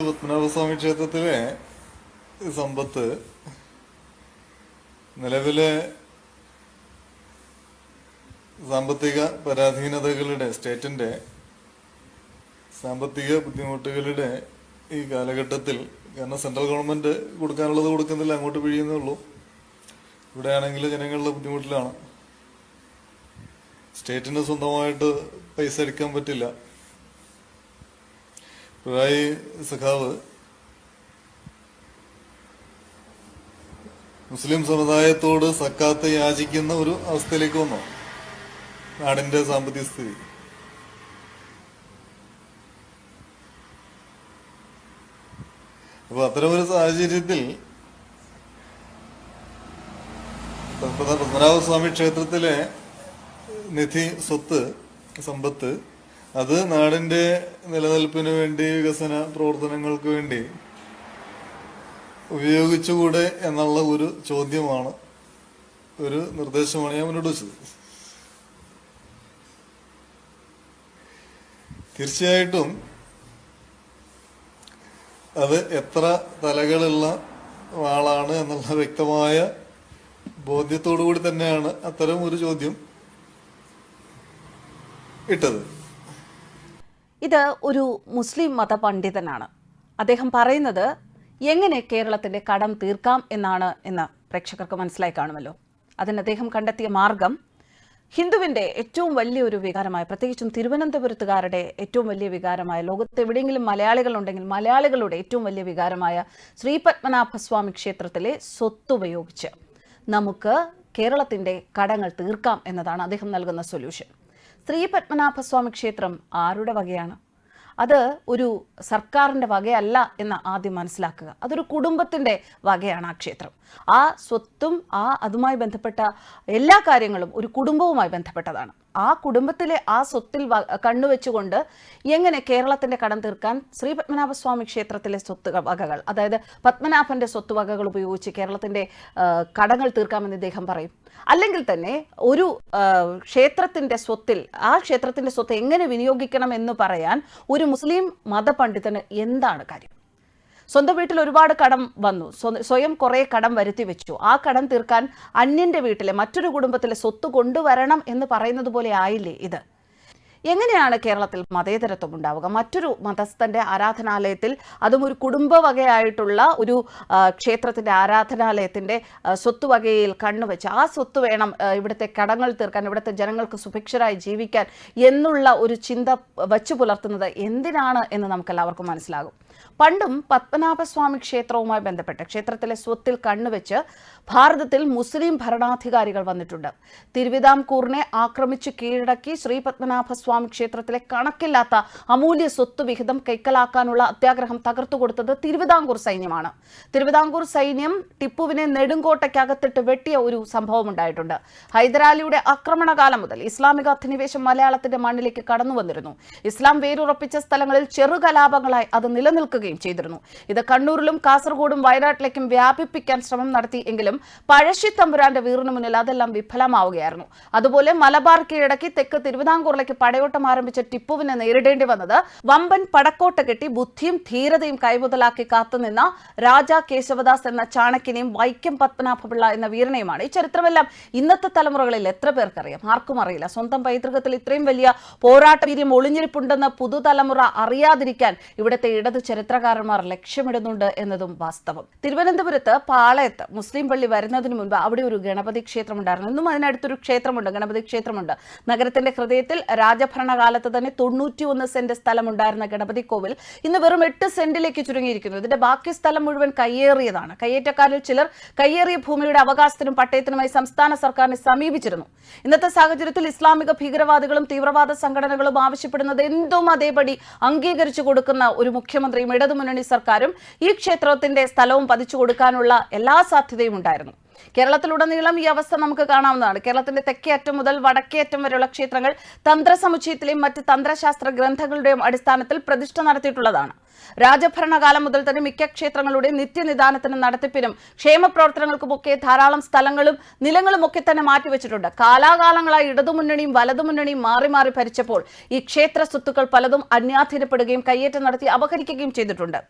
പത്മനാഭസ്വാമി ക്ഷേത്രത്തിലെ സമ്പത്ത് നിലവിലെ സാമ്പത്തിക പരാധീനതകളുടെ സ്റ്റേറ്റിന്റെ സാമ്പത്തിക ബുദ്ധിമുട്ടുകളുടെ ഈ കാലഘട്ടത്തിൽ, കാരണം സെൻട്രൽ ഗവൺമെന്റ് കൊടുക്കാനുള്ളത് കൊടുക്കുന്നില്ല, അങ്ങോട്ട് പിഴിയുന്നേ ഉള്ളൂ. ഇവിടെയാണെങ്കിൽ ജനങ്ങളുടെ ബുദ്ധിമുട്ടിലാണ്. സ്റ്റേറ്റിന് സ്വന്തമായിട്ട് പൈസ എടുക്കാൻ പറ്റില്ല. പിണറായി സഖാവ് മുസ്ലിം സമുദായത്തോട് സക്കാത്ത് യാചിക്കുന്ന ഒരു അവസ്ഥയിലേക്ക് വന്നു നാടിന്റെ സാമ്പത്തിക സ്ഥിതി. അപ്പൊ അത്തരമൊരു സാഹചര്യത്തിൽ പത്മനാഭസ്വാമി ക്ഷേത്രത്തിലെ നിധി, സ്വത്ത്, സമ്പത്ത് അത് നാടിന്റെ നിലനിൽപ്പിന് വേണ്ടി, വികസന പ്രവർത്തനങ്ങൾക്ക് വേണ്ടി ഉപയോഗിച്ചുകൂടെ എന്നുള്ള ഒരു ചോദ്യമാണ്, ഒരു നിർദ്ദേശമാണ് ഞാൻ മുന്നോട്ട് വെച്ചത്. തീർച്ചയായിട്ടും അത് എത്ര തലകളുള്ള ആളാണ് എന്നുള്ള വ്യക്തമായ ബോധ്യത്തോടു കൂടി തന്നെയാണ് അത്തരം ഒരു ചോദ്യം ഇട്ടത്. ഇത് ഒരു മുസ്ലിം മതപണ്ഡിതനാണ്. അദ്ദേഹം പറയുന്നത് എങ്ങനെ കേരളത്തിന്റെ കടം തീർക്കാം എന്നാണ് എന്ന് പ്രേക്ഷകർക്ക് മനസ്സിലായി കാണുമല്ലോ. അതിന് അദ്ദേഹം കണ്ടെത്തിയ മാർഗം ഹിന്ദുവിന്റെ ഏറ്റവും വലിയൊരു വികാരമായ, പ്രത്യേകിച്ചും തിരുവനന്തപുരത്തുകാരുടെ ഏറ്റവും വലിയ വികാരമായ, ലോകത്ത് എവിടെയെങ്കിലും മലയാളികളുണ്ടെങ്കിൽ മലയാളികളുടെ ഏറ്റവും വലിയ വികാരമായ ശ്രീപത്മനാഭസ്വാമി ക്ഷേത്രത്തിലെ സ്വത്തുപയോഗിച്ച് നമുക്ക് കേരളത്തിന്റെ കടങ്ങൾ തീർക്കാം എന്നതാണ് അദ്ദേഹം നൽകുന്ന സൊല്യൂഷൻ. ശ്രീപത്മനാഭസ്വാമി ക്ഷേത്രം ആരുടെ വകയാണ്? അത് ഒരു സർക്കാരിൻ്റെ വകയല്ല എന്ന് ആദ്യം മനസ്സിലാക്കുക. അതൊരു കുടുംബത്തിൻ്റെ വകയാണ് ആ ക്ഷേത്രം. ആ സ്വത്തും അതുമായി ബന്ധപ്പെട്ട എല്ലാ കാര്യങ്ങളും ഒരു കുടുംബവുമായി ബന്ധപ്പെട്ടതാണ്. ആ കുടുംബത്തിലെ ആ സ്വത്തിൽ കണ്ണുവെച്ചുകൊണ്ട് എങ്ങനെ കേരളത്തിന്റെ കടം തീർക്കാൻ ശ്രീ പത്മനാഭസ്വാമി ക്ഷേത്രത്തിലെ സ്വത്ത് വകകൾ, അതായത് പത്മനാഭന്റെ സ്വത്ത് വകകൾ ഉപയോഗിച്ച് കേരളത്തിന്റെ കടങ്ങൾ തീർക്കാമെന്ന് ഇദ്ദേഹം പറയും. അല്ലെങ്കിൽ തന്നെ ഒരു ക്ഷേത്രത്തിന്റെ സ്വത്തിൽ, ആ ക്ഷേത്രത്തിന്റെ സ്വത്ത് എങ്ങനെ വിനിയോഗിക്കണം എന്ന് പറയാൻ ഒരു മുസ്ലിം മതപണ്ഡിതന് എന്താണ് കാര്യം? സ്വന്തം വീട്ടിൽ ഒരുപാട് കടം വന്നു, സ്വയം കുറെ കടം വരുത്തി വെച്ചു. ആ കടം തീർക്കാൻ അന്യന്റെ വീട്ടിലെ മറ്റൊരു കുടുംബത്തിലെ സ്വത്ത് കൊണ്ടുവരണം എന്ന് പറയുന്നത് പോലെ ആയില്ലേ ഇത്? എങ്ങനെയാണ് കേരളത്തിൽ മതേതരത്വം ഉണ്ടാവുക? മറ്റൊരു മതസ്ഥന്റെ ആരാധനാലയത്തിൽ, അതും ഒരു കുടുംബവകയായിട്ടുള്ള ഒരു ക്ഷേത്രത്തിന്റെ ആരാധനാലയത്തിന്റെ സ്വത്തുവകയിൽ കണ്ണുവെച്ച് ആ സ്വത്ത് വേണം ഇവിടുത്തെ കടങ്ങൾ തീർക്കാൻ, ഇവിടുത്തെ ജനങ്ങൾക്ക് സുഭിക്ഷരായി ജീവിക്കാൻ എന്നുള്ള ഒരു ചിന്ത വച്ചു പുലർത്തുന്നത് എന്തിനാണ് എന്ന് നമുക്കെല്ലാവർക്കും മനസ്സിലാകും. പണ്ടും പത്മനാഭസ്വാമി ക്ഷേത്രവുമായി ബന്ധപ്പെട്ട് ക്ഷേത്രത്തിലെ സ്വത്തിൽ കണ്ണുവെച്ച് ഭാരതത്തിൽ മുസ്ലിം ഭരണാധികാരികൾ വന്നിട്ടുണ്ട്. തിരുവിതാംകൂറിനെ ആക്രമിച്ച് കീഴടക്കി ശ്രീ പത്മനാഭസ്വാമി ക്ഷേത്രത്തിലെ കണക്കില്ലാത്ത അമൂല്യ സ്വത്ത് വിഹിതം കൈക്കലാക്കാനുള്ള അത്യാഗ്രഹം തകർത്തുകൊടുത്തത് തിരുവിതാംകൂർ സൈന്യമാണ്. തിരുവിതാംകൂർ സൈന്യം ടിപ്പുവിനെ നെടുങ്കോട്ടയ്ക്കകത്തിട്ട് വെട്ടിയ ഒരു സംഭവം ഉണ്ടായിട്ടുണ്ട്. ഹൈദരാലിയുടെ ആക്രമണകാലം മുതൽ ഇസ്ലാമിക അധിനിവേശം മലയാളത്തിന്റെ മണ്ണിലേക്ക് കടന്നു വന്നിരുന്നു. ഇസ്ലാം വേരുറപ്പിച്ച സ്ഥലങ്ങളിൽ ചെറുകലാപങ്ങളായി അത് നിലനിൽക്കുകയും ചെയ്തിരുന്നു. ഇത് കണ്ണൂരിലും കാസർഗോഡും വയനാട്ടിലേക്കും വ്യാപിപ്പിക്കാൻ ശ്രമം നടത്തി എങ്കിലും പഴശ്ശി തമ്പുരാന്റെ വീറിന് മുന്നിൽ അതെല്ലാം വിഫലമാവുകയായിരുന്നു. അതുപോലെ മലബാർ കീഴടക്കി തെക്ക് തിരുവിതാംകൂറിലേക്ക് പടയോട്ടം ആരംഭിച്ച ടിപ്പുവിനെ നേരിടേണ്ടി വന്നത് വമ്പൻ പടക്കോട്ട കെട്ടി ബുദ്ധിയും ധീരതയും കൈമുതലാക്കി കാത്തുനിന്ന രാജാ കേശവദാസ് എന്ന ചാണക്യനെയും വൈക്കം പത്മനാഭപിള്ള എന്ന വീരനെയുമാണ്. ഈ ചരിത്രമെല്ലാം ഇന്നത്തെ തലമുറകളിൽ എത്ര പേർക്കറിയാം? ആർക്കും അറിയില്ല. സ്വന്തം പൈതൃകത്തിൽ ഇത്രയും വലിയ പോരാട്ട വീര്യം ഒളിഞ്ഞിരിപ്പുണ്ടെന്ന് പുതുതലമുറ അറിയാതിരിക്കാൻ ഇവിടുത്തെ ഇടത് ചരിത്രകാരന്മാർ ലക്ഷ്യമിടുന്നുണ്ട് എന്നതും വാസ്തവം. തിരുവനന്തപുരത്ത് പാളയത്ത് മുസ്ലിം പള്ളി വരുന്നതിന് മുൻപ് അവിടെ ഒരു ഗണപതി ക്ഷേത്രം ഉണ്ടായിരുന്നു. ഇന്നും അതിനടുത്തൊരു ക്ഷേത്രമുണ്ട്, ഗണപതി ക്ഷേത്രമുണ്ട്. നഗരത്തിന്റെ ഹൃദയത്തിൽ രാജഭരണകാലത്ത് തന്നെ 91 സെന്റ് സ്ഥലമുണ്ടായിരുന്ന ഗണപതി കോവിൽ ഇന്ന് വെറും 8 സെന്റിലേക്ക് ചുരുങ്ങിയിരിക്കുന്നു. ഇതിന്റെ ബാക്കി സ്ഥലം മുഴുവൻ കയ്യേറിയതാണ്. കയ്യേറ്റക്കാരിൽ ചിലർ കയ്യേറിയ ഭൂമിയുടെ അവകാശത്തിനും പട്ടയത്തിനുമായി സംസ്ഥാന സർക്കാരിനെ സമീപിച്ചിരുന്നു. ഇന്നത്തെ സാഹചര്യത്തിൽ ഇസ്ലാമിക ഭീകരവാദികളും തീവ്രവാദ സംഘടനകളും ആവശ്യപ്പെടുന്നത് എന്തും അതേപടി അംഗീകരിച്ചു കൊടുക്കുന്ന ഒരു മുഖ്യമന്ത്രിയും ഇടതുമുന്നണി സർക്കാരും ഈ ക്ഷേത്രത്തിന്റെ സ്ഥലവും പതിച്ചു കൊടുക്കാനുള്ള എല്ലാ സാധ്യതയും ഉണ്ടായിരുന്നു. കേരളത്തിലുടനീളം ഈ അവസ്ഥ നമുക്ക് കാണാവുന്നതാണ്. കേരളത്തിന്റെ തെക്കേ അറ്റം മുതൽ വടക്കേ അറ്റം വരെയുള്ള ക്ഷേത്രങ്ങൾ തന്ത്രസമുച്ചയത്തിലെയും മറ്റ് തന്ത്രശാസ്ത്ര ഗ്രന്ഥങ്ങളുടെയും അടിസ്ഥാനത്തിൽ പ്രതിഷ്ഠ നടത്തിയിട്ടുള്ളതാണ്. രാജഭരണകാലം മുതൽ തന്നെ മിക്ക ക്ഷേത്രങ്ങളുടെയും നിത്യനിദാനത്തിനും നടത്തിപ്പിനും ക്ഷേമപ്രവർത്തനങ്ങൾക്കുമൊക്കെ ധാരാളം സ്ഥലങ്ങളും നിലങ്ങളും ഒക്കെ തന്നെ മാറ്റിവെച്ചിട്ടുണ്ട്. കാലാകാലങ്ങളായി ഇടതുമുന്നണിയും വലതുമുന്നണിയും മാറി മാറി ഭരിച്ചപ്പോൾ ഈ ക്ഷേത്ര സ്വത്തുക്കൾ പലതും അന്യാധീനപ്പെടുകയും കയ്യേറ്റം നടത്തി അപഹരിക്കുകയും ചെയ്തിട്ടുണ്ട്.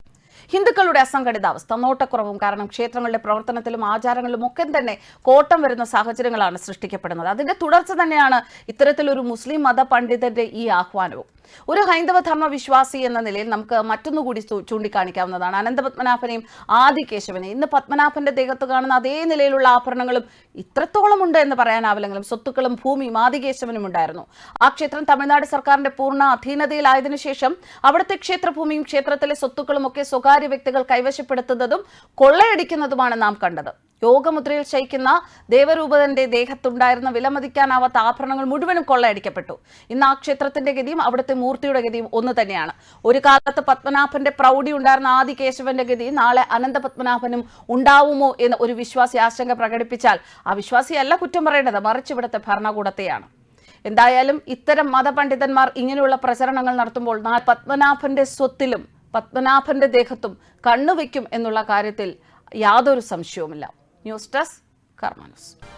ഹിന്ദുക്കളുടെ അസംഘടിതാവസ്ഥ, നോട്ടക്കുറവും കാരണം ക്ഷേത്രങ്ങളുടെ പ്രവർത്തനത്തിലും ആചാരങ്ങളിലും ഒക്കെ തന്നെ കോട്ടം വരുന്ന സാഹചര്യങ്ങളാണ് സൃഷ്ടിക്കപ്പെടുന്നത്. അതിന്റെ തുടർച്ച തന്നെയാണ് ഇത്തരത്തിലൊരു മുസ്ലിം മത പണ്ഡിതന്റെ ഈ ആഹ്വാനവും. ഒരു ഹൈന്ദവ ധർമ്മ വിശ്വാസി എന്ന നിലയിൽ നമുക്ക് മറ്റൊന്നുകൂടി ചൂണ്ടിക്കാണിക്കാവുന്നതാണ് അനന്തപത്മനാഭനെയും ആദികേശവനെയും. ഇന്ന് പത്മനാഭന്റെ ദേഹത്ത് കാണുന്ന അതേ നിലയിലുള്ള ആഭരണങ്ങളും ഇത്രത്തോളം ഉണ്ട് എന്ന് പറയാനാവില്ലെങ്കിലും സ്വത്തുക്കളും ഭൂമിയും ആദികേശവനും ഉണ്ടായിരുന്നു. ആ ക്ഷേത്രം തമിഴ്നാട് സർക്കാരിന്റെ പൂർണ്ണ അധീനതയിലായതിനു ശേഷം അവിടുത്തെ ക്ഷേത്രഭൂമിയും ക്ഷേത്രത്തിലെ സ്വത്തുക്കളും ഒക്കെ സ്വകാര്യ വ്യക്തികൾ കൈവശപ്പെടുത്തുന്നതും കൊള്ളയടിക്കുന്നതുമാണ് നാം കണ്ടത്. യോഗമുദ്രയിൽ ശയിക്കുന്ന ദേവരൂപതന്റെ ദേഹത്തുണ്ടായിരുന്ന വിലമതിക്കാനാവാത്ത ആഭരണങ്ങൾ മുഴുവനും കൊള്ളയടിക്കപ്പെട്ടു. ഇന്ന് ആ ക്ഷേത്രത്തിന്റെ ഗതിയും അവിടുത്തെ മൂർത്തിയുടെ ഗതിയും ഒന്ന് തന്നെയാണ്. ഒരു കാലത്ത് പത്മനാഭന്റെ പ്രൗഢി ഉണ്ടായിരുന്ന ആദികേശവന്റെ ഗതി നാളെ അനന്തപത്മനാഭനും ഉണ്ടാവുമോ എന്ന് ഒരു വിശ്വാസി ആശങ്ക പ്രകടിപ്പിച്ചാൽ ആ വിശ്വാസിയല്ല കുറ്റം പറയേണ്ടത്, മറിച്ച് ഇവിടുത്തെ ഭരണകൂടത്തെയാണ്. എന്തായാലും ഇത്തരം മതപണ്ഡിതന്മാർ ഇങ്ങനെയുള്ള പ്രചരണങ്ങൾ നടത്തുമ്പോൾ പത്മനാഭന്റെ സ്വത്തിലും പത്മനാഭന്റെ ദേഹത്തും കണ്ണുവെക്കും എന്നുള്ള കാര്യത്തിൽ യാതൊരു സംശയവുമില്ല. ന്യൂസ് ഡെസ്ക് കർമ്മ ന്യൂസ്.